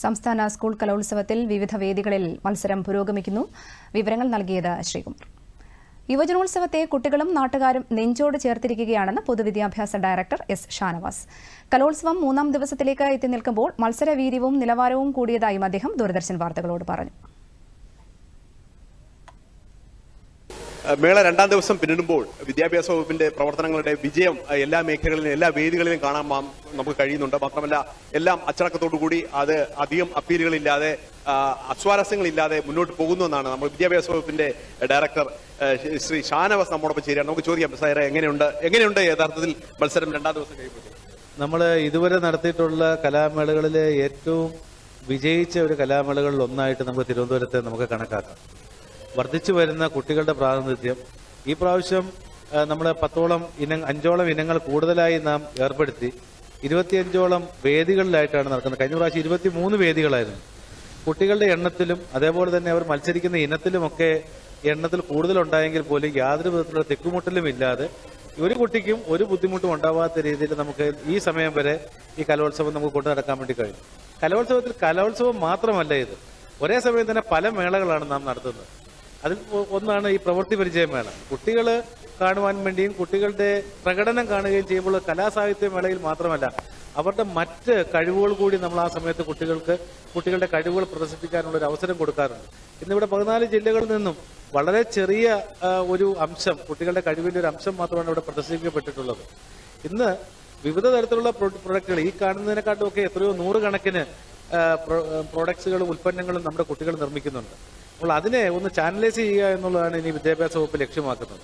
സംസ്ഥാന സ്കൂൾ കലോത്സവത്തിൽ വിവിധ വേദികളിൽ മത്സരം പുരോഗമിക്കുന്നു. വിവരങ്ങൾ നൽകിയത് ശ്രീകുമാർ. യുവജനോത്സവത്തെ കുട്ടികളും നാട്ടുകാരും നെഞ്ചോട് ചേർത്തിരിക്കുകയാണെന്ന് പൊതുവിദ്യാഭ്യാസ ഡയറക്ടർ എസ് ഷാനവാസ്. കലോത്സവം 3-ാം ദിവസത്തിലേക്ക് എത്തി നിൽക്കുമ്പോൾ മത്സരവീര്യവും നിലവാരവും കൂടിയതായും അദ്ദേഹം ദൂരദർശൻ വാർത്തകളോട് പറഞ്ഞു. മേള 2-ാം ദിവസം പിന്നിടുമ്പോൾ വിദ്യാഭ്യാസ വകുപ്പിന്റെ പ്രവർത്തനങ്ങളുടെ വിജയം എല്ലാ മേഖലകളിലും എല്ലാ വേദികളിലും കാണാൻ നമുക്ക് കഴിയുന്നുണ്ട്. മാത്രമല്ല എല്ലാം അച്ചടക്കത്തോടുകൂടി അത് അധികം അപ്പീലുകളില്ലാതെ അസ്വാരസ്യങ്ങളില്ലാതെ മുന്നോട്ട് പോകുന്നു എന്നാണ് നമ്മൾ വിദ്യാഭ്യാസ വകുപ്പിന്റെ ഡയറക്ടർ ശ്രീ ഷാനവാസ് നമ്മോടൊപ്പം ചേരുകയാണ്. നമുക്ക് ചോദിക്കാം സാറേ, എങ്ങനെയുണ്ട് യഥാർത്ഥത്തിൽ മത്സരം 2-ാം ദിവസം കഴിയുമ്പോൾ? നമ്മൾ ഇതുവരെ നടത്തിയിട്ടുള്ള കലാമേളകളിലെ ഏറ്റവും വിജയിച്ച ഒരു കലാമേളകളിൽ ഒന്നായിട്ട് നമുക്ക് തിരുവനന്തപുരത്തെ നമുക്ക് കണക്കാക്കാം. വർദ്ധിച്ചു വരുന്ന കുട്ടികളുടെ പ്രാതിനിധ്യം ഈ പ്രാവശ്യം നമ്മൾ 5ഓളം ഇനങ്ങൾ കൂടുതലായി നാം ഏർപ്പെടുത്തി 25ഓളം വേദികളിലായിട്ടാണ് നടക്കുന്നത്. കഴിഞ്ഞ പ്രാവശ്യം 23 വേദികളായിരുന്നു. കുട്ടികളുടെ എണ്ണത്തിലും അതേപോലെ തന്നെ അവർ മത്സരിക്കുന്ന ഇനത്തിലുമൊക്കെ എണ്ണത്തിൽ കൂടുതലുണ്ടായെങ്കിൽ പോലും യാതൊരു വിധത്തിലുള്ള തെക്കുമുട്ടലും ഇല്ലാതെ ഒരു കുട്ടിക്കും ഒരു ബുദ്ധിമുട്ടും ഉണ്ടാവാത്ത രീതിയിൽ നമുക്ക് ഈ സമയം വരെ ഈ കലോത്സവം നമുക്ക് കൊണ്ടു നടക്കാൻ വേണ്ടി കഴിയും. കലോത്സവം മാത്രമല്ല ഇത്, ഒരേ സമയം തന്നെ പല മേളകളാണ് നാം നടത്തുന്നത്. അതിൽ ഒന്നാണ് ഈ പ്രവൃത്തി പരിചയമേള. കുട്ടികൾ കാണുവാൻ വേണ്ടിയും കുട്ടികളുടെ പ്രകടനം കാണുകയും ചെയ്യുമ്പോൾ കലാസാഹിത്യ മേളയിൽ മാത്രമല്ല അവരുടെ മറ്റ് കഴിവുകൾ കൂടി നമ്മൾ ആ സമയത്ത് കുട്ടികളുടെ കഴിവുകൾ പ്രദർശിപ്പിക്കാനുള്ള ഒരു അവസരം കൊടുക്കാറുണ്ട്. ഇന്നിവിടെ 14 ജില്ലകളിൽ നിന്നും വളരെ ചെറിയ ഒരു അംശം, കുട്ടികളുടെ കഴിവിന്റെ ഒരു അംശം മാത്രമാണ് ഇവിടെ പ്രദർശിപ്പിക്കപ്പെട്ടിട്ടുള്ളത്. ഇന്ന് വിവിധ തരത്തിലുള്ള പ്രൊഡക്റ്റുകൾ ഈ കാണുന്നതിനെക്കാട്ടും ഒക്കെ എത്രയോ 100 കണക്കിന് പ്രോഡക്ട്സുകളും ഉൽപ്പന്നങ്ങളും നമ്മുടെ കുട്ടികൾ നിർമ്മിക്കുന്നുണ്ട്. അപ്പോൾ അതിനെ ഒന്ന് ചാനലൈസ് ചെയ്യുക എന്നുള്ളതാണ് ഇനി വിദ്യാഭ്യാസ വകുപ്പ് ലക്ഷ്യമാക്കുന്നത്.